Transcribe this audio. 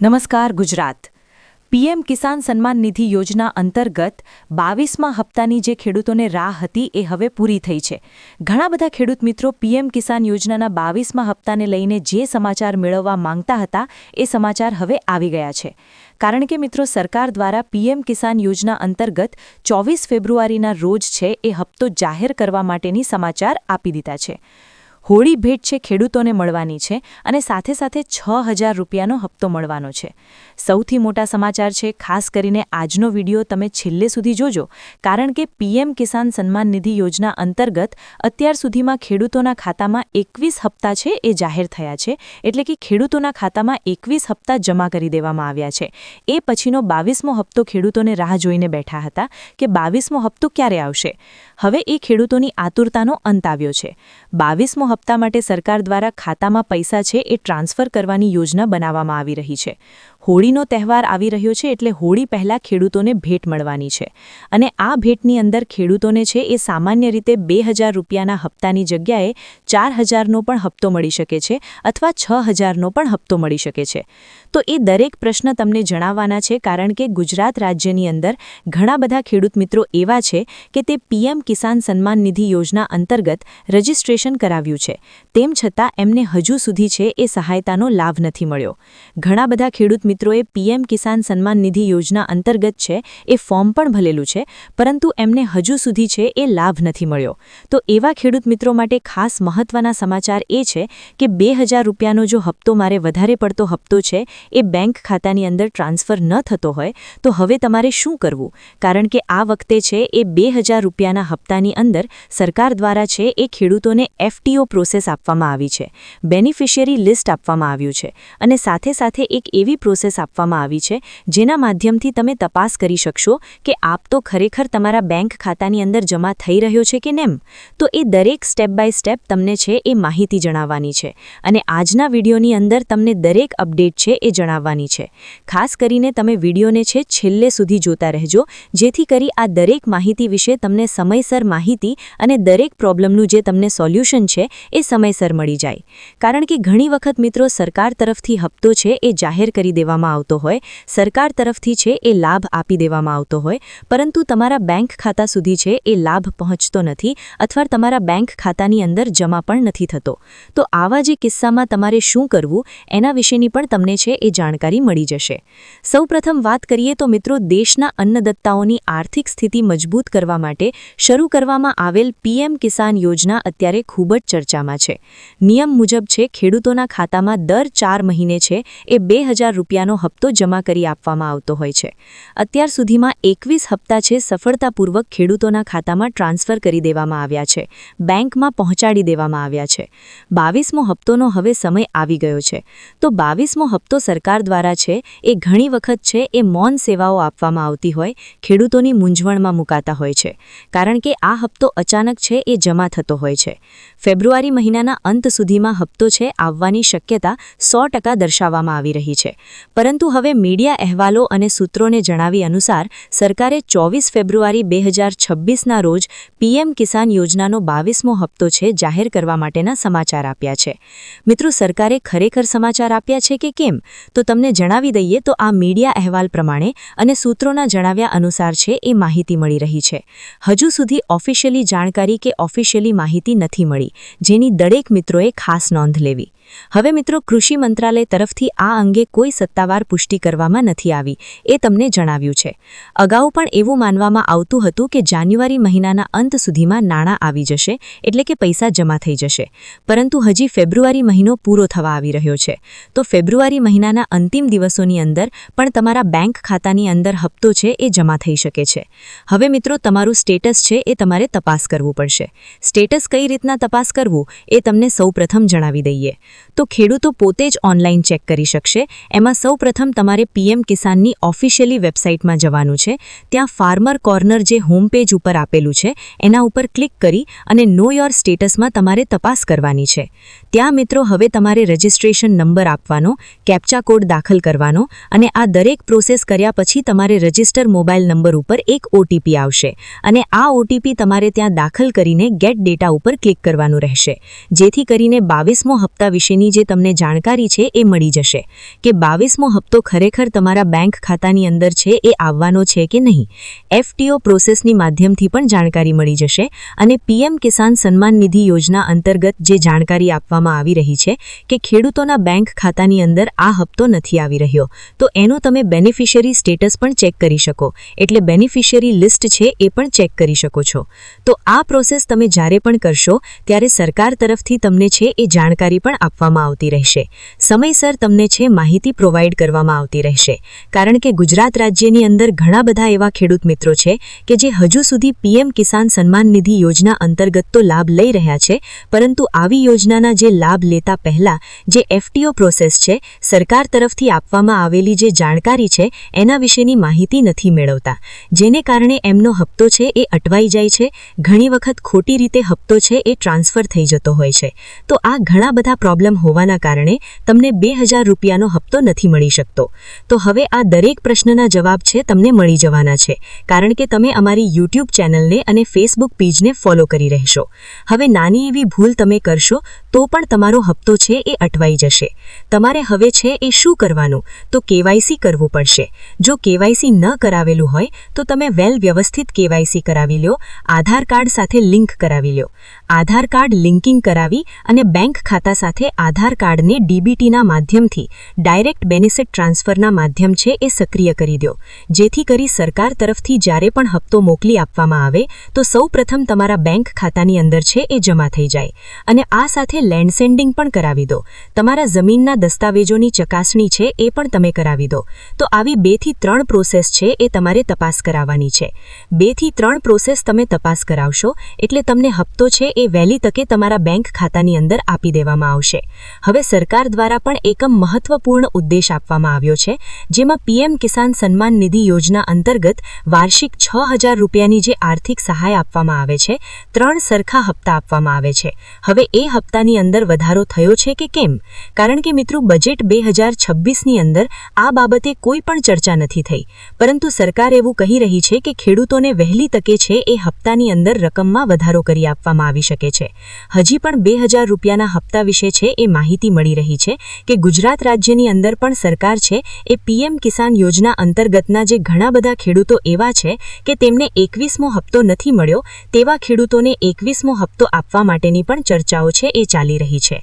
નમસ્કાર ગુજરાત। પીએમ કિસાન સન્માન નિધિ યોજના અંતર્ગત 22મા હપ્તાની જે ખેડૂતોને રાહ હતી એ હવે પૂરી થઈ છે। ઘણા બધા ખેડૂત મિત્રો પીએમ કિસાન યોજનાના 22મા હપ્તાને લઈને જે સમાચાર મેળવવા માંગતા હતા એ સમાચાર હવે આવી ગયા છે। કારણ કે મિત્રો સરકાર દ્વારા પીએમ કિસાન યોજના અંતર્ગત 24 ફેબ્રુઆરીના રોજ છે એ હપ્તો જાહેર કરવા માટેની સમાચાર આપી દીધા છે। હોળી ભેટ છે ખેડૂતોને મળવાની છે અને સાથે સાથે 6000 રૂપિયાનો હપ્તો મળવાનો છે। સૌથી મોટા સમાચાર છે, ખાસ કરીને આજનો વિડિયો તમે છેલ્લે સુધી જોજો, કારણ કે પીએમ કિસાન સન્માન નિધિ યોજના અંતર્ગત અત્યાર સુધીમાં ખેડૂતોના ખાતામાં 21 હપ્તા છે એ જાહેર થયા છે। એટલે કે ખેડૂતોના ખાતામાં 21 હપ્તા જમા કરી દેવામાં આવ્યા છે। એ પછીનો 22મો હપ્તો ખેડૂતોને રાહ જોઈને બેઠા હતા કે 22મો હપ્તો ક્યારે આવશે। હવે એ ખેડૂતોની આતુરતાનો અંત આવ્યો છે। 22મો હપ્તા માટે સરકાર દ્વારા ખાતામાં પૈસા છે એ ટ્રાન્સફર કરવાની યોજના બનાવવામાં આવી રહી છે। હોળીનો તહેવાર આવી રહ્યો છે એટલે હોળી પહેલા ખેડૂતોને ભેટ મળવાની છે અને આ ભેટની અંદર ખેડૂતોને છે એ સામાન્ય રીતે 2000 રૂપિયાના હપ્તાની જગ્યાએ 4000નો પણ હપ્તો મળી શકે છે અથવા 6000નો પણ હપ્તો મળી શકે છે। તો એ દરેક પ્રશ્ન તમને જણાવવાના છે, કારણ કે ગુજરાત રાજ્યની અંદર ઘણા બધા ખેડૂત મિત્રો એવા છે કે તે પીએમ કિસાન સન્માન નિધિ યોજના અંતર્ગત રજીસ્ટ્રેશન કરાવ્યું છે, તેમ છતાં એમને હજુ સુધી છે એ સહાયતાનો લાભ નથી મળ્યો। ઘણા બધા ખેડૂત મિત્રોએ પીએમ કિસાન સન્માન નિધિ યોજના અંતર્ગત છે એ ફોર્મ પણ ભરેલું છે, પરંતુ એમને હજુ સુધી છે એ લાભ નથી મળ્યો। તો એવા ખેડૂત મિત્રો માટે ખાસ મહત્વના સમાચાર એ છે કે 2000 રૂપિયાનો જો હપ્તો મારે વધારે પડતો હપ્તો છે એ બેંક ખાતાની અંદર ટ્રાન્સફર ન થતો હોય તો હવે તમારે શું કરવું, કારણ કે આ વખતે છે એ 2000 રૂપિયાના હપ્તાની અંદર સરકાર દ્વારા છે એ ખેડૂતોને એફટીઓ પ્રોસેસ આપવામાં આવી છે, બેનિફિશિયરી લિસ્ટ આપવામાં આવ્યું છે અને સાથે સાથે એક એવી પ્રોસેસ આપવામાં આવી છે જેના માધ્યમથી તમે તપાસ કરી શકશો કે આપ તો ખરેખર તમારા બેંક ખાતાની અંદર જમા થઈ રહ્યો છે કે નેમ। તો એ દરેક સ્ટેપ બાય સ્ટેપ તમને છે એ માહિતી જણાવવાની છે અને આજના વિડીયોની અંદર તમને દરેક અપડેટ છે એ જણાવવાની છે। ખાસ કરીને તમે વિડીયોને છે છેલ્લે સુધી જોતા રહેજો, જેથી કરી આ દરેક માહિતી વિશે તમને સમયસર માહિતી અને દરેક પ્રોબ્લેમનું જે તમને સોલ્યુશન છે એ સમયસર મળી જાય। કારણ કે ઘણી વખત મિત્રો સરકાર તરફથી હપ્તો છે એ જાહેર કરી દેવામાં આવતો હોય, સરકાર તરફથી છે એ લાભ આપી દેવામાં આવતો હોય, પરંતુ તમારા બેંક ખાતા સુધી છે એ લાભ પહોંચતો નથી અથવા તમારા બેંક ખાતાની અંદર જમા પણ નથી થતો। તો આવા જે કિસ્સામાં તમારે શું કરવું એના વિશેની પણ તમને છે એ જાણકારી મળી જશે। સૌપ્રથમ વાત કરીએ તો મિત્રો, દેશના અન્નદાતાઓની આર્થિક સ્થિતિ મજબૂત કરવા માટે શરૂ કરવામાં આવેલ પીએમ કિસાન યોજના અત્યારે ખૂબ જ ચર્ચામાં છે। નિયમ મુજબ છે ખેડૂતોના ખાતામાં દર 4 મહિને છે એ 2000 રૂપિયાનો હપ્તો જમા કરી આપવામાં આવતો હોય છે। અત્યાર સુધીમાં 21 હપ્તા છે સફળતાપૂર્વક ખેડૂતોના ખાતામાં ટ્રાન્સફર કરી દેવામાં આવ્યા છે, બેંકમાં પહોંચાડી દેવામાં આવ્યા છે। 22મો હપ્તોનો હવે સમય આવી ગયો છે। તો 22મો હપ્તો સરકાર દ્વારા છે એ ઘણી વખત છે એ મૌન સેવાઓ આપવામાં આવતી હોય ખેડૂતોની મૂંઝવણમાં મુકાતા હોય છે, કારણ કે આ હપ્તો અચાનક છે એ જમા થતો હોય છે। ફેબ્રુઆરી મહિનાના અંત સુધીમાં હપ્તો છે આવવાની શક્યતા 100% દર્શાવવામાં આવી રહી છે, પરંતુ હવે મીડિયા અહેવાલો અને સૂત્રોને જણાવી અનુસાર સરકારે 24 ફેબ્રુઆરી 2026ના રોજ પીએમ કિસાન યોજનાનો 22મો હપ્તો છે જાહેર કરવા માટેના સમાચાર આપ્યા છે। મિત્રો, સરકારે ખરેખર સમાચાર આપ્યા છે કે કેમ, તો તમને જણાવી દઈએ તો આ મીડિયા અહેવાલ પ્રમાણે અને સૂત્રોના જણાવ્યા અનુસાર છે એ માહિતી મળી રહી છે। હજુ સુધી ઓફિશિયલી જાણકારી કે ઓફિશિયલી માહિતી નથી મળી, જેની દરેક મિત્રોએ ખાસ નોંધ લેવી। હવે મિત્રો, કૃષિ મંત્રાલય તરફથી આ અંગે કોઈ સત્તાવાર પુષ્ટિ કરવામાં નથી આવી એ તમને જણાવ્યું છે। અગાઉ પણ એવું માનવામાં આવતું હતું કે જાન્યુઆરી મહિનાના અંત સુધીમાં નાણાં આવી જશે, એટલે કે પૈસા જમા થઈ જશે, પરંતુ હજી ફેબ્રુઆરી મહિનો પૂરો થવા આવી રહ્યો છે। તો ફેબ્રુઆરી મહિનાના અંતિમ દિવસોની અંદર પણ તમારા બેંક ખાતાની અંદર હપ્તો છે એ જમા થઈ શકે છે। હવે મિત્રો, તમારું સ્ટેટસ છે એ તમારે તપાસ કરવું પડશે। સ્ટેટસ કઈ રીતના તપાસ કરવું એ તમને સૌપ્રથમ જણાવી દઈએ। તો ખેડૂતો પોતે જ ઓનલાઈન ચેક કરી શકશે। એમાં સૌપ્રથમ તમારે પીએમ કિસાનની ઓફિશિયલી વેબસાઇટમાં જવાનું છે। ત્યાં ફાર્મર કોર્નર જે હોમ પેજ ઉપર આપેલું છે એના ઉપર ક્લિક કરી અને નો યોર સ્ટેટસમાં તમારે તપાસ કરવાની છે। ત્યાં મિત્રો હવે તમારે રજિસ્ટ્રેશન નંબર આપવાનો, કેપ્ચા કોડ દાખલ કરવાનો અને આ દરેક પ્રોસેસ કર્યા પછી તમારે રજિસ્ટર મોબાઈલ નંબર ઉપર એક ઓટીપી આવશે અને આ ઓટીપી તમારે ત્યાં દાખલ કરીને ગેટ ડેટા ઉપર ક્લિક કરવાનું રહેશે, જેથી કરીને 22મો હપ્તા વિશેની જે તમને જાણકારી છે એ મળી જશે કે 22મો હપ્તો ખરેખર તમારા બેંક ખાતાની અંદર છે એ આવવાનો છે કે નહીં. FTO પ્રોસેસની માધ્યમથી પણ જાણકારી મળી જશે અને PM કિસાન સન્માન નિધિ યોજના અંતર્ગત જે જાણકારી આપવામાં આવી રહી છે કે ખેડૂતોના બેંક ખાતાની અંદર આ હપ્તો નથી આવી રહ્યો, તો એનું તમે બેનિફિશિયરી સ્ટેટસ પણ ચેક કરી શકો, એટલે બેનિફિશિયરી લિસ્ટ છે એ પણ ચેક કરી શકો છો. તો આ પ્રોસેસ તમે જ્યારે પણ કરશો ત્યારે સરકાર તરફથી તમને છે એ જાણકારી પણ આપવામાં આવતી રહેશે. સમયસર તમને છે માહિતી પ્રોવાઈડ કરવામાં આવતી રહેશે, કારણ કે ગુજરાત રાજ્યની અંદર ઘણા બધા એવા ખેડૂત મિત્રો છે કે જે હજુ સુધી PM કિસાન સન્માન નિધિ યોજના અંતર્ગત તો લાભ લઈ રહ્યા છે, પરંતુ આવી યોજનાના જે લાભ લેતા પહેલા જે FTO પ્રોસેસ છે, સરકાર તરફથી આપવામાં આવેલી જે જાણકારી છે એના વિશેની માહિતી નથી મેળવતા, જેને કારણે એમનો હપ્તો છે એ અટવાઈ જાય છે. ઘણી વખત ખોટી રીતે હપ્તો છે એ ટ્રાન્સફર થઈ જતો હોય છે. તો આ ઘણા બધા પ્રોબ્લેમ હોવાના કારણે તમને 2000 રૂપિયાનો હપ્તો નથી મળી શકતો. તો હવે આ દરેક પ્રશ્નના જવાબ છે તમને મળી જવાના છે, કારણ કે તમે અમારી YouTube ચેનલને અને Facebook પેજને ફોલો કરી રહેશો. હવે નાની એવી ભૂલ તમે કરશો તો પણ તમારો હપ્તો છે એ અટવાઈ જશે. તમારે હવે છે એ શું કરવાનું? તો KYC કરવું પડશે. જો KYC ન કરાવેલું હોય તો તમે વ્યવસ્થિત KYC કરાવી લો, આધાર કાર્ડ સાથે લિંક કરાવી લો. આધાર કાર્ડ લિંકિંગ કરાવી અને બેંક ખાતા સાથે આધાર કાર્ડને DBTના માધ્યમથી ડાયરેક્ટ બેનિફિટ ટ્રાન્સફરના માધ્યમ છે એ સક્રિય કરી દો, જેથી કરી સરકાર તરફથી જ્યારે પણ હપ્તો મોકલી આપવામાં આવે તો સૌપ્રથમ તમારા બેંક ખાતાની અંદર છે એ જમા થઈ જાય. અને આ સાથે લેન્ડ સેન્ડિંગ પણ કરાવી દો. તમારા જમીનના દસ્તાવેજોની ચકાસણી છે એ પણ તમે કરાવી દો. તો આવી 2 થી 3 પ્રોસેસ છે એ તમારે તપાસ કરાવવાની છે. 2 થી 3 પ્રોસેસ તમે તપાસ કરાવશો એટલે તમને હપ્તો છે એ વહેલી તકે તમારા બેંક ખાતાની અંદર આપી દેવામાં આવશે. હવે સરકાર દ્વારા પણ એક મહત્વપૂર્ણ ઉદ્દેશ આપવામાં આવ્યો છે, જેમાં PM કિસાન સન્માન નિધિ યોજના અંતર્ગત વાર્ષિક 6000 રૂપિયાની જે આર્થિક સહાય આપવામાં આવે છે, 3 સરખા હપ્તા આપવામાં આવે છે. હવે એ હપ્તાની અંદર વધારો થયો છે કે કેમ? કારણ કે મિત્રો બજેટ 2026ની અંદર આ બાબતે કોઈ પણ ચર્ચા નથી થઈ, પરંતુ સરકાર એવું કહી રહી છે કે ખેડૂતોને વહેલી તકે છે એ હપ્તાની અંદર રકમમાં વધારો કરી આપવામાં આવી શકે છે. હજી પણ 2000 રૂપિયાના હપ્તા વિશે છે એ માહિતી મળી રહી છે કે ગુજરાત રાજ્યની અંદર પણ સરકાર છે એ PM કિસાન યોજના અંતર્ગતના જે ઘણા બધા ખેડૂતો એવા છે કે તેમને 21મો હપ્તો નથી મળ્યો, તેવા ખેડૂતોને 21મો હપ્તો આપવા માટેની પણ ચર્ચાઓ છે એ ચાલી રહી છે.